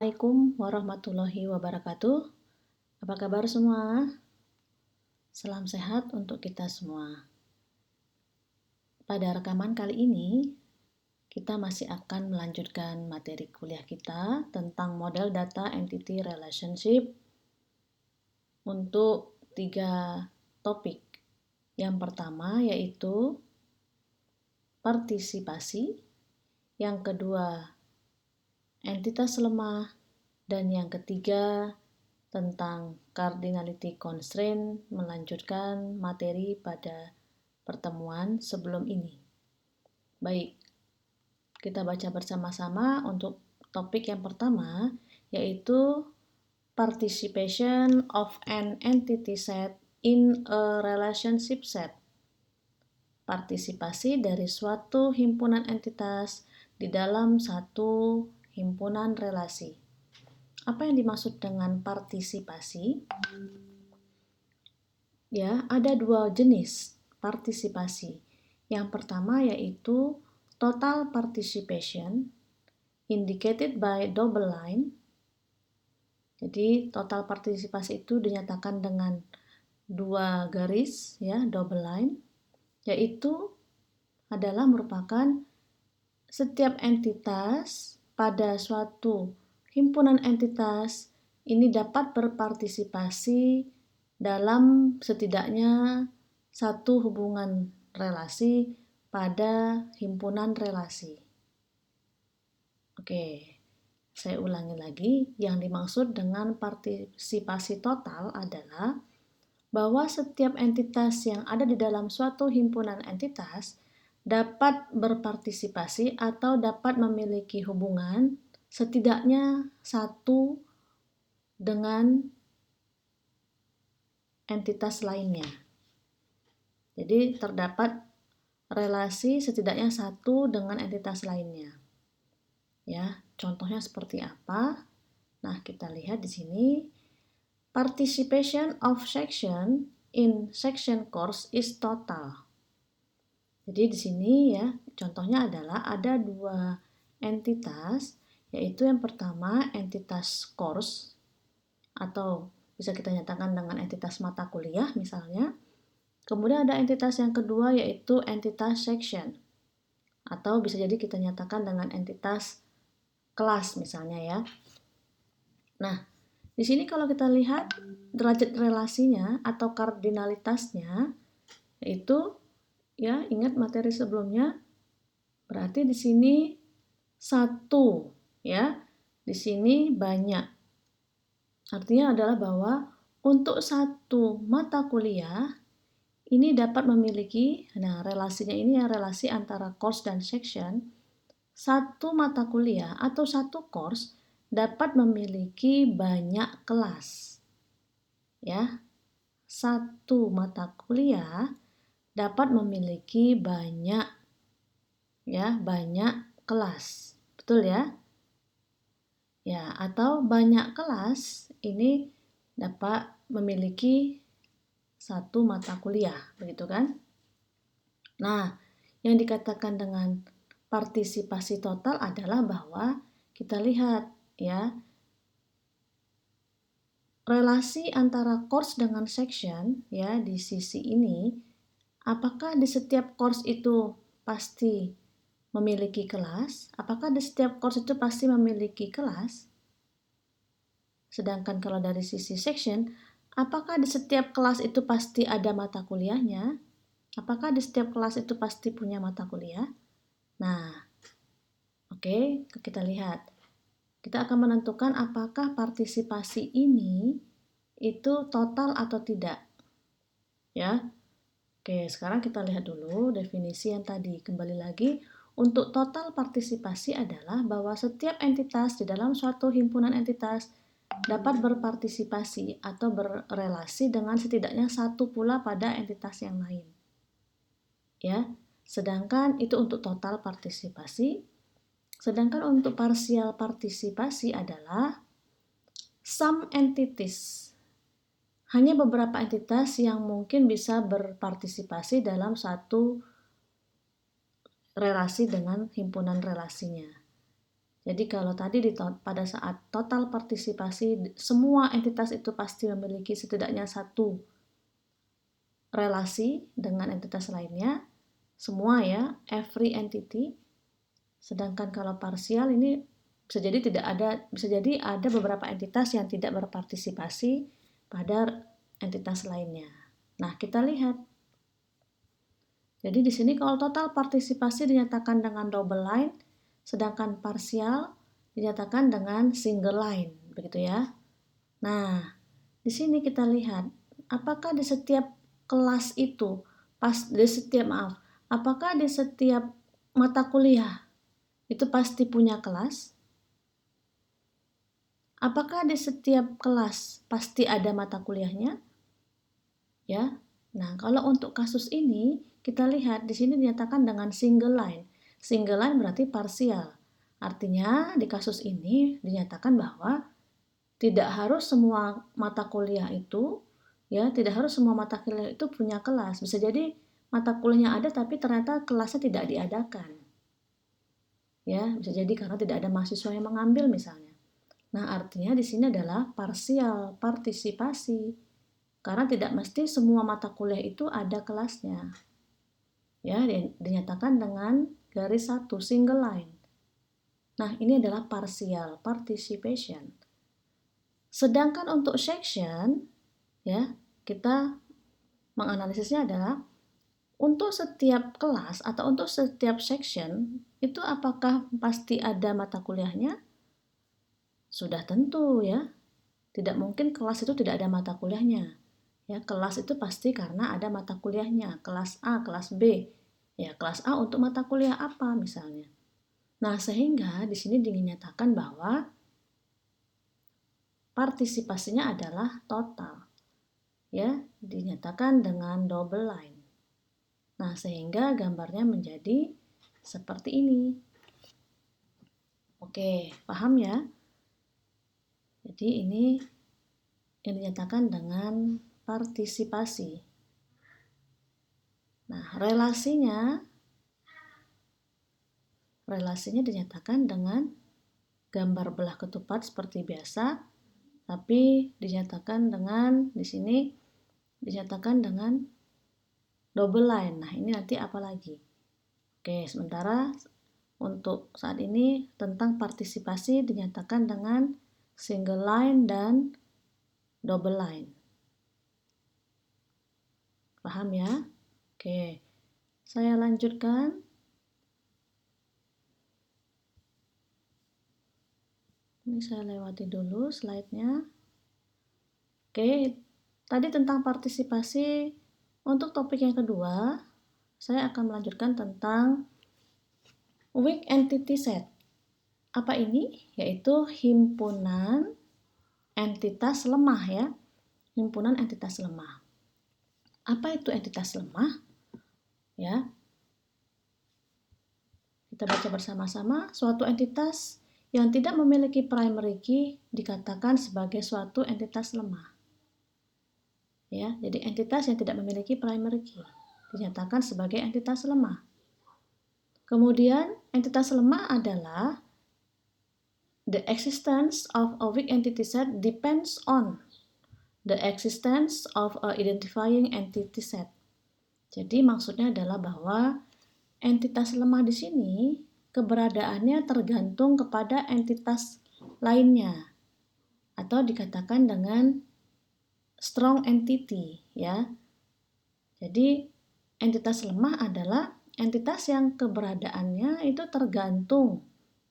Assalamualaikum warahmatullahi wabarakatuh. Apa kabar semua? Salam sehat untuk kita semua. Pada rekaman kali ini, kita masih akan melanjutkan materi kuliah kita tentang model data entity relationship untuk 3 topik. Yang pertama yaitu partisipasi, yang kedua entitas lemah, dan yang ketiga tentang cardinality constraint melanjutkan materi pada pertemuan sebelum ini. Baik, kita baca bersama-sama untuk topik yang pertama, yaitu participation of an entity set in a relationship set. Partisipasi dari suatu himpunan entitas di dalam satu himpunan relasi. Apa yang dimaksud dengan partisipasi? Ya, ada 2 jenis partisipasi. Yang pertama yaitu total participation indicated by double line. Jadi total partisipasi itu dinyatakan dengan 2 garis ya, double line, yaitu adalah merupakan setiap entitas pada suatu himpunan entitas ini dapat berpartisipasi dalam setidaknya satu hubungan relasi pada himpunan relasi. Oke, saya ulangi lagi. Yang dimaksud dengan partisipasi total adalah bahwa setiap entitas yang ada di dalam suatu himpunan entitas dapat berpartisipasi atau dapat memiliki hubungan setidaknya satu dengan entitas lainnya. Jadi terdapat relasi setidaknya satu dengan entitas lainnya. Ya, contohnya seperti apa? Nah, kita lihat di sini. Participation of section in section course is total. Jadi di sini ya, contohnya adalah ada 2 entitas, yaitu yang pertama entitas course atau bisa kita nyatakan dengan entitas mata kuliah misalnya. Kemudian ada entitas yang kedua yaitu entitas section atau bisa jadi kita nyatakan dengan entitas kelas misalnya ya. Nah, di sini kalau kita lihat derajat relasinya atau kardinalitasnya yaitu ya, ingat materi sebelumnya, berarti di sini 1 ya. Di sini banyak. Artinya adalah bahwa untuk satu mata kuliah ini dapat memiliki, nah relasinya ini ya relasi antara course dan section, satu mata kuliah atau satu course dapat memiliki banyak kelas. Ya, satu mata kuliah dapat memiliki banyak kelas. Betul ya? Ya, atau banyak kelas ini dapat memiliki satu mata kuliah, begitu kan? Nah, yang dikatakan dengan partisipasi total adalah bahwa kita lihat ya, relasi antara course dengan section ya di sisi ini, apakah di setiap course itu pasti memiliki kelas? Apakah di setiap course itu pasti memiliki kelas? Sedangkan kalau dari sisi section, apakah di setiap kelas itu pasti ada mata kuliahnya? Apakah di setiap kelas itu pasti punya mata kuliah? Nah, oke, kita lihat. Kita akan menentukan apakah partisipasi ini itu total atau tidak. Ya. Oke, sekarang kita lihat dulu definisi yang tadi. Kembali lagi, untuk total partisipasi adalah bahwa setiap entitas di dalam suatu himpunan entitas dapat berpartisipasi atau berrelasi dengan setidaknya satu pula pada entitas yang lain. Ya, sedangkan itu untuk total partisipasi. Sedangkan untuk parsial partisipasi adalah some entities. Hanya beberapa entitas yang mungkin bisa berpartisipasi dalam satu relasi dengan himpunan relasinya. Jadi kalau tadi pada saat total partisipasi, semua entitas itu pasti memiliki setidaknya satu relasi dengan entitas lainnya, semua ya, every entity. Sedangkan kalau parsial ini bisa jadi ada beberapa entitas yang tidak berpartisipasi pada entitas lainnya. Nah, kita lihat. Jadi di sini kalau total partisipasi dinyatakan dengan double line, sedangkan parsial dinyatakan dengan single line, begitu ya. Nah, di sini kita lihat apakah di setiap kelas itu apakah di setiap mata kuliah itu pasti punya kelas? Apakah di setiap kelas pasti ada mata kuliahnya? Ya. Nah, kalau untuk kasus ini kita lihat di sini dinyatakan dengan single line. Single line berarti parsial. Artinya di kasus ini dinyatakan bahwa tidak harus semua mata kuliah itu tidak harus semua mata kuliah itu punya kelas. Bisa jadi mata kuliahnya ada tapi ternyata kelasnya tidak diadakan. Ya, bisa jadi karena tidak ada mahasiswa yang mengambil misalnya. Nah, artinya di sini adalah parsial partisipasi. Karena tidak mesti semua mata kuliah itu ada kelasnya. Ya, dinyatakan dengan garis satu single line. Nah, ini adalah partial participation. Sedangkan untuk section, ya, kita menganalisisnya adalah untuk setiap kelas atau untuk setiap section itu apakah pasti ada mata kuliahnya? Sudah tentu ya. Tidak mungkin kelas itu tidak ada mata kuliahnya. Ya, kelas itu pasti karena ada mata kuliahnya, kelas A, kelas B. Ya, kelas A untuk mata kuliah apa misalnya. Nah, sehingga di sini dinyatakan bahwa partisipasinya adalah total. Ya, dinyatakan dengan double line. Nah, sehingga gambarnya menjadi seperti ini. Oke, paham ya? Jadi ini yang dinyatakan dengan partisipasi. Nah, relasinya dinyatakan dengan gambar belah ketupat seperti biasa, tapi dinyatakan dengan di sini dinyatakan dengan double line. Nah, ini nanti apa lagi? Oke, sementara untuk saat ini tentang partisipasi dinyatakan dengan single line dan double line. Paham ya? Oke, saya lanjutkan. Ini saya lewati dulu slide-nya. Oke, tadi tentang partisipasi. Untuk topik yang kedua, saya akan melanjutkan tentang weak entity set. Apa ini? Yaitu himpunan entitas lemah ya. Himpunan entitas lemah. Apa itu entitas lemah? Ya. Kita baca bersama-sama. Suatu entitas yang tidak memiliki primary key dikatakan sebagai suatu entitas lemah. Ya, jadi entitas yang tidak memiliki primary key dinyatakan sebagai entitas lemah. Kemudian, entitas lemah adalah the existence of a weak entity set depends on the existence of a identifying entity set. Jadi maksudnya adalah bahwa entitas lemah di sini keberadaannya tergantung kepada entitas lainnya atau dikatakan dengan strong entity ya. Jadi entitas lemah adalah entitas yang keberadaannya itu tergantung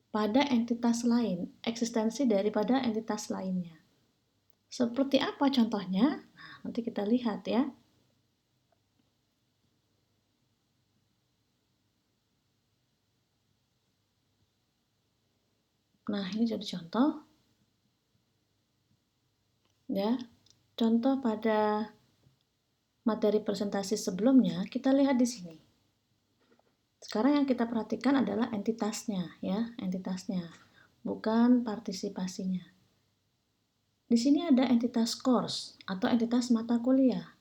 pada entitas lain, eksistensi daripada entitas lainnya. Seperti apa contohnya? Nah, nanti kita lihat ya. Nah, ini jadi contoh. Ya. Contoh pada materi presentasi sebelumnya, kita lihat di sini. Sekarang yang kita perhatikan adalah entitasnya ya, entitasnya, bukan partisipasinya. Di sini ada entitas course atau entitas mata kuliah.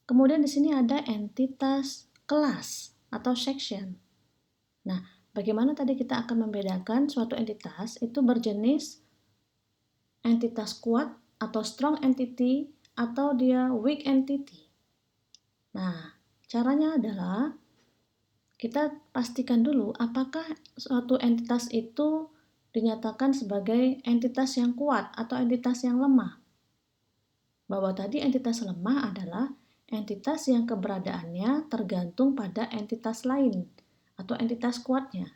Kemudian di sini ada entitas kelas atau section. Nah, bagaimana tadi kita akan membedakan suatu entitas itu berjenis entitas kuat atau strong entity atau dia weak entity. Nah, caranya adalah kita pastikan dulu apakah suatu entitas itu dinyatakan sebagai entitas yang kuat atau entitas yang lemah. Bahwa tadi entitas lemah adalah entitas yang keberadaannya tergantung pada entitas lain atau entitas kuatnya.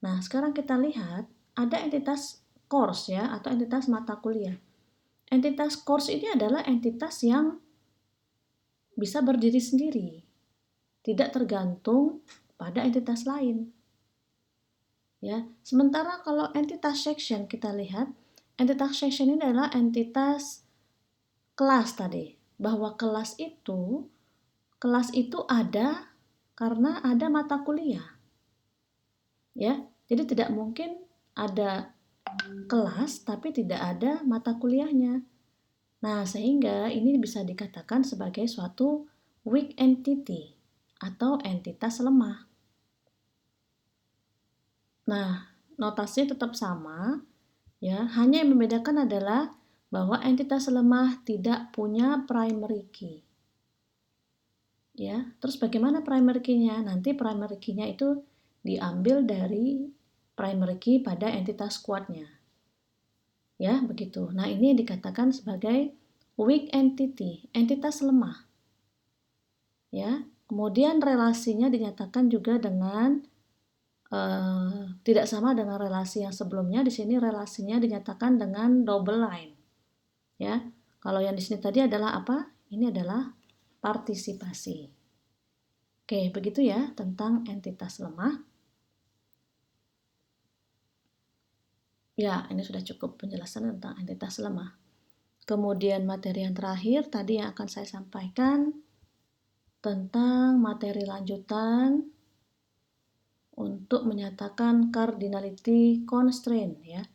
Nah, sekarang kita lihat ada entitas course ya atau entitas mata kuliah. Entitas course ini adalah entitas yang bisa berdiri sendiri, tidak tergantung pada entitas lain. Ya, sementara kalau entitas section kita lihat, entitas section ini adalah entitas kelas tadi, bahwa kelas itu ada karena ada mata kuliah. Ya, jadi tidak mungkin ada kelas tapi tidak ada mata kuliahnya. Nah, sehingga ini bisa dikatakan sebagai suatu weak entity atau entitas lemah. Nah, notasinya tetap sama, ya. Hanya yang membedakan adalah bahwa entitas lemah tidak punya primary key. Ya, terus bagaimana primary key-nya? Nanti primary key-nya itu diambil dari primary key pada entitas kuatnya. Ya, begitu. Nah, ini dikatakan sebagai weak entity, entitas lemah. Ya, kemudian relasinya dinyatakan juga dengan tidak sama dengan relasi yang sebelumnya. Di sini relasinya dinyatakan dengan double line. Ya, kalau yang di sini tadi adalah apa? Ini adalah partisipasi. Oke, begitu ya tentang entitas lemah. Ya, ini sudah cukup penjelasan tentang entitas lemah. Kemudian materi yang terakhir tadi yang akan saya sampaikan tentang materi lanjutan untuk menyatakan cardinality constraint ya.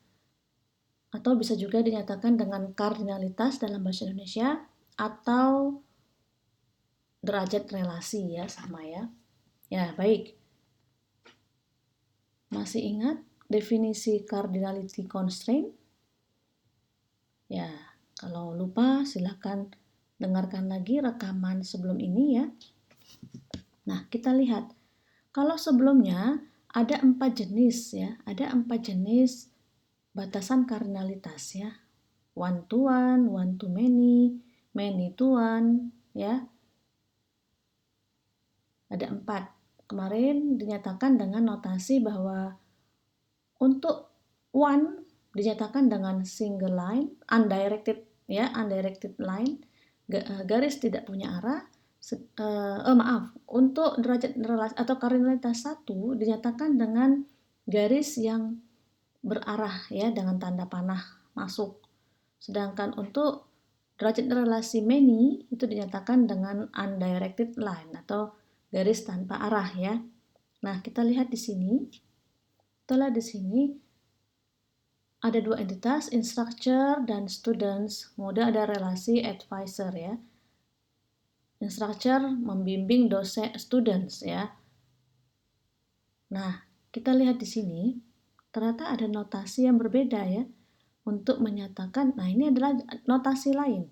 Atau bisa juga dinyatakan dengan kardinalitas dalam bahasa Indonesia atau derajat relasi ya, sama ya. Ya, baik. Masih ingat definisi cardinality constraint? Ya, kalau lupa silakan dengarkan lagi rekaman sebelum ini ya. Nah, kita lihat. Kalau sebelumnya ada 4 jenis ya, ada 4 jenis batasan kardinalitas ya. One to one to many, many to one ya. Ada 4. Kemarin dinyatakan dengan notasi bahwa untuk one dinyatakan dengan single line, undirected ya, undirected line, garis tidak punya arah. Untuk derajat relasi atau kardinalitas 1 dinyatakan dengan garis yang berarah ya, dengan tanda panah masuk. Sedangkan untuk derajat relasi many itu dinyatakan dengan undirected line atau garis tanpa arah ya. Nah, kita lihat di sini. Setelah di sini ada 2 entitas, instructor dan students. Kemudian ada relasi advisor ya. Instructor membimbing dosen students ya. Nah, kita lihat di sini ternyata ada notasi yang berbeda ya untuk menyatakan. Nah, ini adalah notasi lain.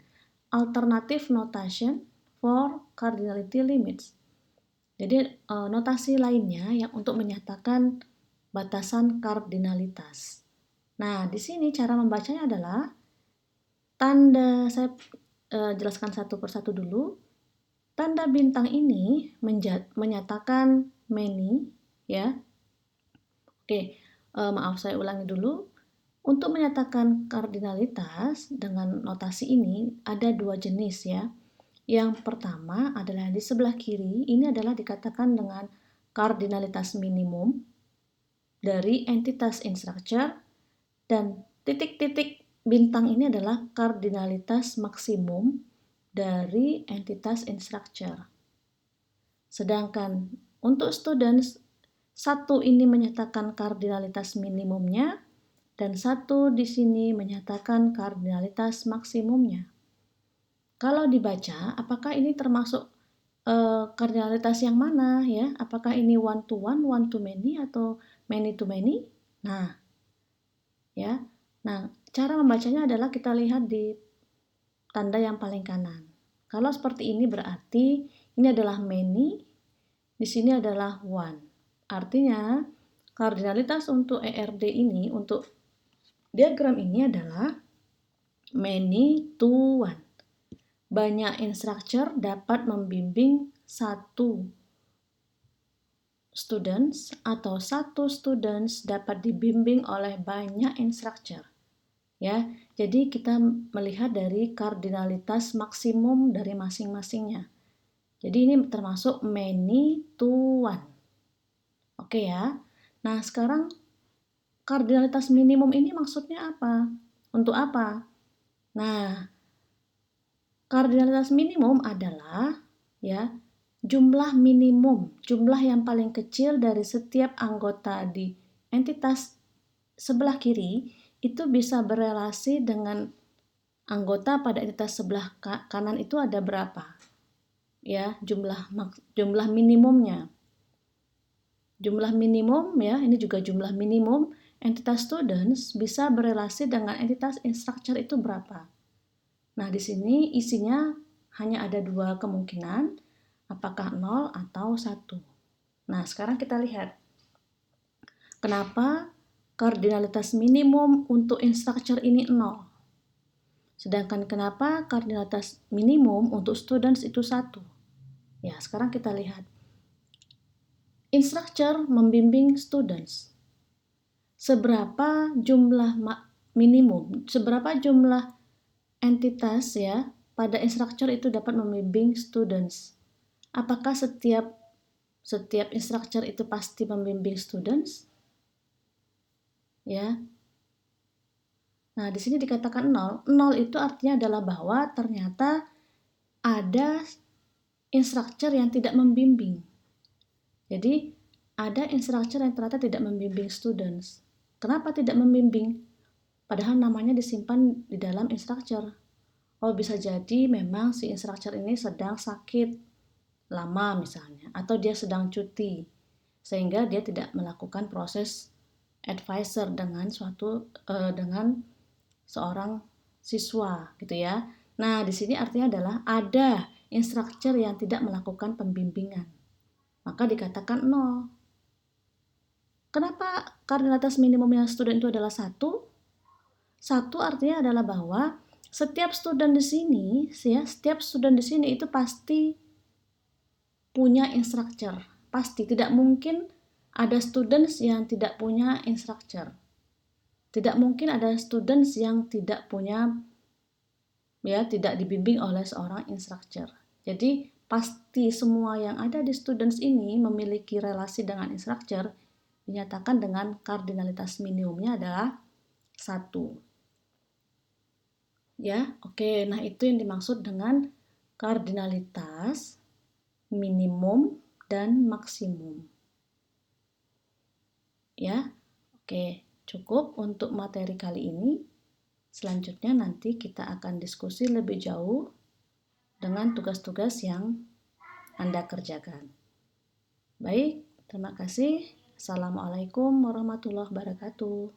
Alternative notation for cardinality limits. Jadi notasi lainnya yang untuk menyatakan batasan kardinalitas. Nah, di sini cara membacanya adalah tanda, saya jelaskan satu persatu dulu. Tanda bintang ini menyatakan many ya. Oke, maaf saya ulangi dulu. Untuk menyatakan kardinalitas dengan notasi ini ada 2 jenis ya. Yang pertama adalah di sebelah kiri, ini adalah dikatakan dengan kardinalitas minimum dari entitas instructor, dan titik-titik bintang ini adalah kardinalitas maksimum dari entitas instructor. Sedangkan untuk students, 1 ini menyatakan kardinalitas minimumnya dan 1 di sini menyatakan kardinalitas maksimumnya. Kalau dibaca, apakah ini termasuk kardinalitas yang mana ya? Apakah ini one to one to many, atau many to many? Nah, ya. Nah, cara membacanya adalah kita lihat di tanda yang paling kanan. Kalau seperti ini berarti ini adalah many, di sini adalah one. Artinya, kardinalitas untuk ERD ini, untuk diagram ini adalah many to one. Banyak instructor dapat membimbing satu students, atau satu students dapat dibimbing oleh banyak instructor. Ya, jadi kita melihat dari kardinalitas maksimum dari masing-masingnya. Jadi ini termasuk many to one. Oke ya. Nah, sekarang kardinalitas minimum ini maksudnya apa? Untuk apa? Nah, kardinalitas minimum adalah ya jumlah minimum, jumlah yang paling kecil dari setiap anggota di entitas sebelah kiri itu bisa berelasi dengan anggota pada entitas sebelah kanan itu ada berapa? Ya, jumlah minimumnya. Jumlah minimum ya, ini juga jumlah minimum entitas students bisa berelasi dengan entitas instructor itu berapa? Nah, di sini isinya hanya ada dua kemungkinan, apakah 0 atau 1. Nah, sekarang kita lihat. Kenapa kardinalitas minimum untuk instructor ini 0? Sedangkan kenapa kardinalitas minimum untuk students itu 1? Ya, sekarang kita lihat. Instructor membimbing students. Seberapa jumlah minimum, seberapa jumlah entitas ya pada instructor itu dapat membimbing students? Apakah setiap instructor itu pasti membimbing students? Ya. Nah, di sini dikatakan 0. 0 itu artinya adalah bahwa ternyata ada instructor yang tidak membimbing. Jadi, ada instructor yang ternyata tidak membimbing students. Kenapa tidak membimbing? Padahal namanya disimpan di dalam instructor. Oh, bisa jadi memang si instructor ini sedang sakit lama misalnya, atau dia sedang cuti, sehingga dia tidak melakukan proses advisor dengan seorang siswa gitu ya. Nah, di sini artinya adalah ada instructor yang tidak melakukan pembimbingan. Maka dikatakan 0. Kenapa kardinalitas minimumnya student itu adalah 1? 1 artinya adalah bahwa setiap student di sini, ya, setiap student di sini itu pasti punya instructor. Pasti tidak mungkin ada students yang tidak punya instructor. Tidak mungkin ada students yang tidak punya, ya, tidak dibimbing oleh seorang instructor. Jadi pasti semua yang ada di students ini memiliki relasi dengan instructor, dinyatakan dengan kardinalitas minimumnya adalah 1. Ya, oke. Nah, itu yang dimaksud dengan kardinalitas minimum dan maksimum. Ya, oke. Cukup untuk materi kali ini. Selanjutnya nanti kita akan diskusi lebih jauh dengan tugas-tugas yang Anda kerjakan. Baik, terima kasih. Assalamualaikum warahmatullahi wabarakatuh.